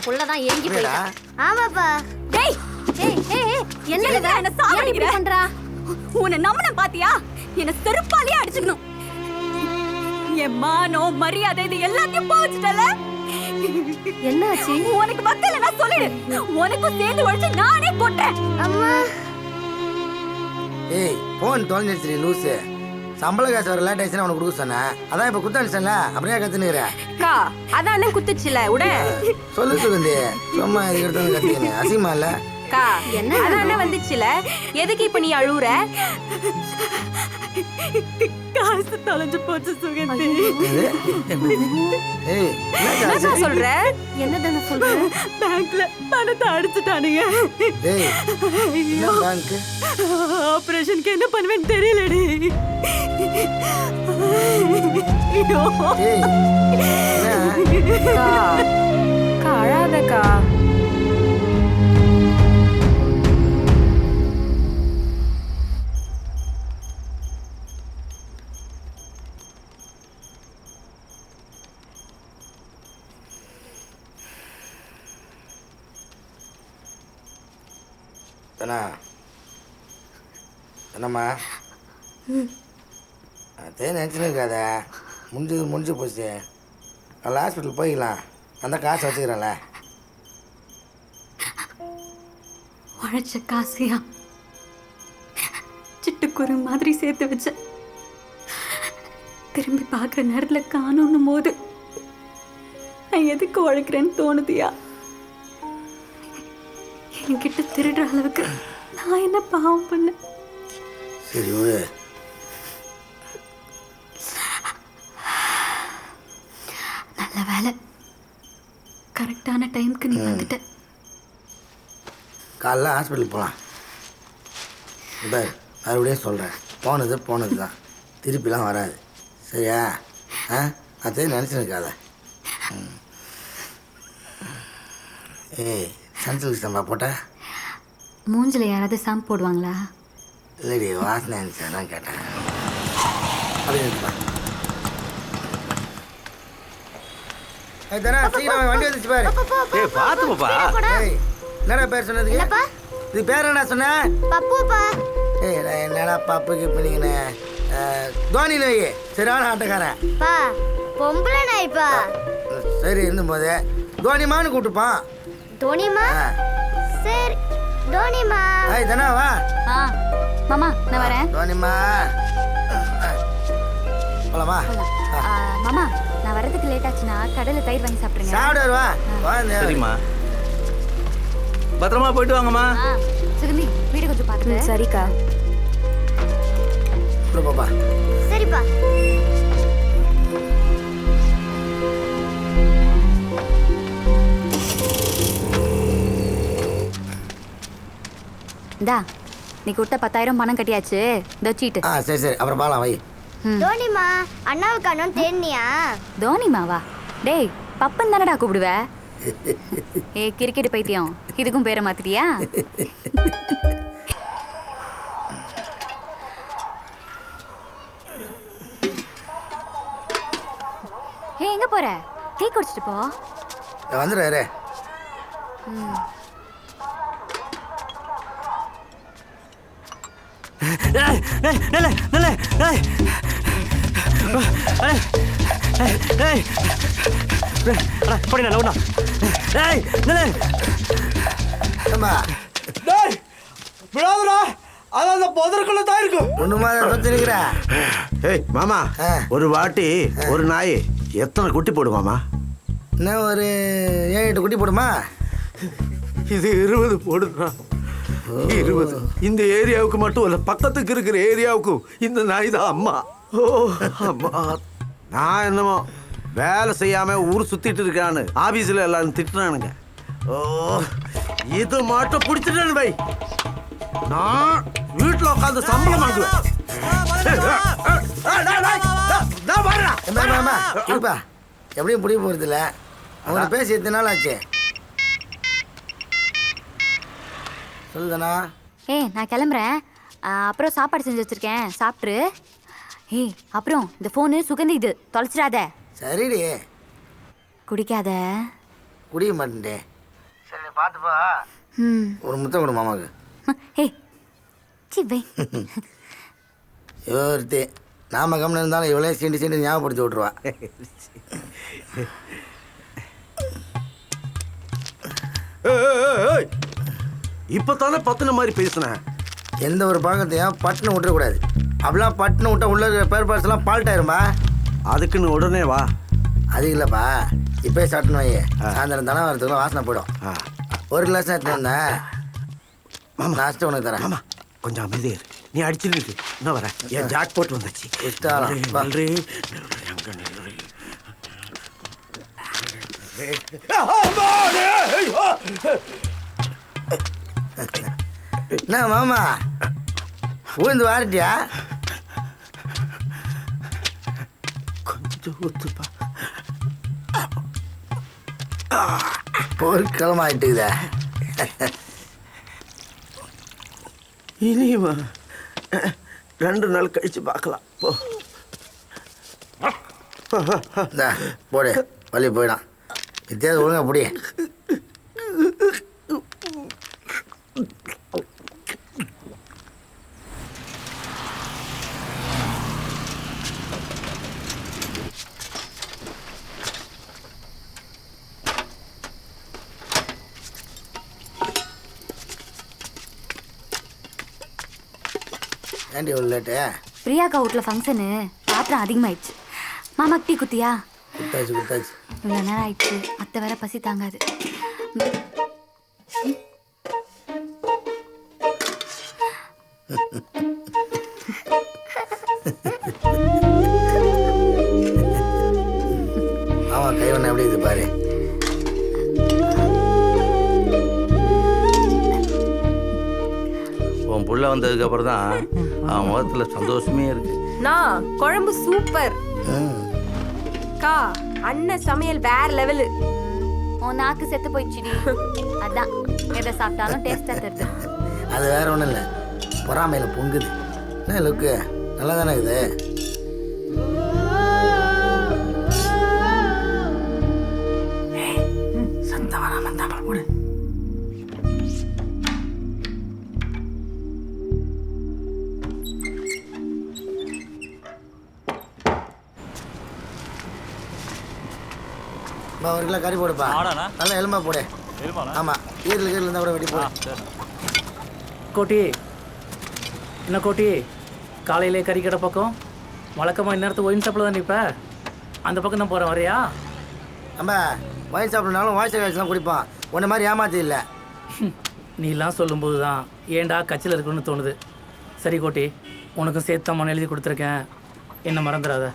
என் புள்ளதான் ஏங்கி போயிட்டா. ஆமாப்பா. டேய் என்னடா என்ன சாவடிக்கிற பண்றா? உன்னை நம்பன பாத்தியா? என்ன செருப்பாலேயே அடிச்சுக்கணும். என் மானம் மரியாதை இது எல்லாத்தையும் போச்சுட்டல. என்னாச்சு? உனக்கு வக்கல நான் சொல்லிடு. உனக்கும் சேர்ந்து உழைச்சு நானே போட்டேன். அம்மா. ஏய் போன் தொலைஞ்சிருச்சு லூசு. சம்பள காசு வர லேட் ஆயிடுச்சுன்னா உனக்கு கொடுக்க சொன்னேன். அதான் இப்ப குத்தாடிச்சல அப்படியே கத்துனுக்குற. அக்கா அதானே குத்துச்சுல உட. சொல்லு சுகந்தி. சும்மா இது எடுத்து கத்திங்க அசிமா இல்ல. அக்கா என்ன அதானே வந்துச்சுல. எதுக்கு இப்ப நீ அழுவுற? காசு தொலைஞ்சு போச்சு சுகந்தி. ஏய் என்ன சொல்ற? என்னதானே சொல்ற? பேங்க்ல பணத்தை அடிச்சுட்டானுங்க. ஏய் என்ன பேங்க்? ஆபரேஷனுக்கு என்ன பண்ணுவேன்னு தெரியலடி. ஏய் அக்கா அக்கா அழாதக்கா. என்னம்மா அதே நினச்சின்னு இருக்காத. முடிஞ்சு போச்சு. நல்ல ஹாஸ்பிட்டல் போய்க்கலாம். அந்த காசு வச்சுக்கிறேன்ல. உழைச்ச காசையா சிட்டுக்குரு மாதிரி சேர்த்து வச்ச. திரும்பி பார்க்குற நேரத்தில் காணணும் போது நான் எதுக்கு உழைக்கிறேன்னு தோணுதியா? என்கிட்ட திருடுற அளவுக்கு நான் என்ன பாவம் பண்ணேன்? சரி விடு. நல்ல வேலை, கரெக்டான டைமுக்கு நீ வந்துட்ட. காலைல ஹாஸ்பிட்டல் போகலாம். பார் மறுபடியும் சொல்கிறேன், போனது தான் திருப்பிலாம் வராது. சரியா? அதே நினச்சிருக்காத. ஏய் சன்சில்க் சம்பா போட்ட மூஞ்சில் யாராவது சாம்பு போடுவாங்களா? இல்லடி வாசனை இருந்துச்சு அதான் கேட்டேன். அப்படியே சீக்கிரம் வண்டி வந்துச்சு பாரு. ஏய் பாத்து பாப்பா. ஏய் என்னடா பேர் சொன்னதுக்கு? இது பேர் என்ன சொன்ன? பப்புப்பா. ஏய் என்னடா பப்புக்கு பண்ணிக்கினே தோனின்னு வை. சரியான ஆட்டக்காரன். பா பொம்பளை நாய்ப்பா. சரி இருந்தும்போது தோனிமான்னு கூப்பிட்டுப்பான். தோனிமா? சரி தோனிமா. ஏய் தானே வா. மாமா நான் வரேன். தோனிமா போலாமா? மாமா நான் வரதுக்கு லேட் ஆச்சுன்னா கடையில் தயிர் வாங்கி சாப்பிடுங்க. சாப்பிடு வா. சரிம்மா பத்திரமா போயிட்டு வாங்கம்மா. சுகந்தி வீடு கொஞ்சம் பார்த்து. சரிக்கா. பாப்பா. சரிப்பா. இந்தா நீ கொடுத்த 10,000 பணம் கட்டியாச்சு. இந்த சீட்டு. சரி அப்புறம் பாலாம் வை. தோனிமா அண்ணாவை காணோம் தேடினியா? தோனிமாவா? டேய் பப்பன் தானடா கூப்பிடுவ. ஏ கிரிக்கெட் பைத்தியம், இதுக்கும் பேரை மாத்திட்டியா? ஏ எங்க போற? டீ குடிச்சிட்டு போ. வந்துடுறாரு. மாமா ஒரு வாட்டி ஒரு நாய் எத்தனை குட்டி போடுமாமா? என்ன ஒரு 7-8 குட்டி போடுமா? இது 20 போடுறா. 20 இந்த ஏரியாவுக்கு மட்டும் இல்ல, பக்கத்துக்கு இருக்கிற ஏரியாவுக்கும் இந்த நாய் தான் அம்மா. ஓ அம்மா. நான் என்னமோ வேலை செய்யாம ஊர் சுத்திட்டு இருக்கான்னு ஆபீஸ்ல எல்லாரும் திட்டுறானுங்க. ஓ இது மட்டும் பிடிச்சிட்டேன்னு வை, நான் வீட்டுல உட்காந்து சம்பளம் வாங்குவேன். எப்படியும் புரிய போறது இல்ல. அவங்க பேசி எத்தனை நாள் ஆச்சு? சொல்லுதானா? ஏய் நான் கிளம்புறேன். அப்புறம் சாப்பாடு செஞ்சு வச்சிருக்கேன், சாப்பிட்ரு. ஏய் அப்புறம் இந்த ஃபோனு சுகந்தி, இது தொலைச்சிடாத. சரிடி. குடிக்காத. குடிக்க மாட்டேன். சரி பார்த்துப்பா ம் ஒரு முத்தம் கொடு மாமாவுக்கு ஹே சி வை ஒருத்தி நாம கம்முன்னு இருந்தாலும் இவளே சீண்டி சீண்டி ஞாபகப்படுத்தி விட்ருவா. இப்பதானே பத்தின மாதிரி பேசுனேன். எந்த ஒரு பாகத்தையும் பட்டுன்னு விட்டுறக்கூடாது. அப்படிலாம் பட்டுன்னு விட்டா உள்ள இருக்கிற பேர் பார்ட்ஸ்லாம் பால்ட் ஆயிரும்பா. அதுக்குன்னு உடனே வா. அது இல்லைப்பா, இப்போயே சாப்பிட்டுன்னு வை. சாயந்தரம் தானே வரதுக்குள்ள வாசனை போயிடும். ஒரு கிளாஸ் எடுத்துன்னு வந்தேன். லாஸ்ட்டு உனக்கு தரேன். ஆமா கொஞ்சம் அமைதியா இரு. நீ அடிச்சிருக்கு என்ன வர என் ஜாக் போட்டு வந்தாச்சு. இஷ்டம் நன்றி. என்ன மாமா ஊந்து வாரட்டியா? கொஞ்சம் ஊத்துப்பா. போர்க்களமாயிட்டுக்குதே. இனியுமா 2 நாள் கழிச்சு பார்க்கலாம். போ இந்தா போடு, வழி போயிடும். வித்தியாசம் ஒழுங்கா புடி. ஏன்டி இவ்வளோ லேட்டு? பிரியாக்கா வீட்டில் ஃபங்க்ஷனு, பாத்திரம் அதிகமாயிடுச்சு. மாமாக்கு டீ குத்தியா? குத்தாச்சு குத்தாச்சு. இவ்வளோ நேரம் ஆயிடுச்சு, அத்தை வேற பசி தாங்காது. ஆமாம், கை ஒன்று எப்படி இது பாரு. உன் புள்ள வந்ததுக்கு அப்புறம் தான் அவன் முகத்துல சந்தோஷமே இருக்கு. நான் குழம்பு சூப்பர். ம். கா அண்ணன் சமையல் வேற லெவலு. உன் நாக்கு செத்து போயிடுச்சுடி. அதான் எதை சாப்பிட்டாலும் டேஸ்டா தருது. அது வேற ஒன்றும் இல்லை, பொறாமையில் பொங்குது. என்ன லுக்கு நல்லா தானே இருக்குது. சந்தா வராம தாம்பரம் போடு. ஒரு கிலோ கறி போடுப்பா. நல்லா எலும்பா போடு. ஆமாம், ஈரல் இருந்தால் கூட வெட்டி போடு. கோட்டி என்ன கோட்டி, காலையிலே கறிக்கடை பக்கம் வழக்கமாக இந்நேரத்துக்கு ஒயின் ஷாப்பில் தான் நிற்ப. அந்த பக்கம் தான் போகிறேன், வரையா? நம்ம வயசு சாப்பிட்றனாலும் வாய்ஸ் காய்ச்சலாம் குடிப்பான். உன்ன மாதிரி ஏமாத்தி இல்லை. நீலாம் சொல்லும்போது தான் ஏன்டா கட்சியில் இருக்குன்னு தோணுது. சரி கோட்டி, உனக்கும் சேர்த்து தான் எழுதி கொடுத்துருக்கேன், என்ன மறந்துடாத.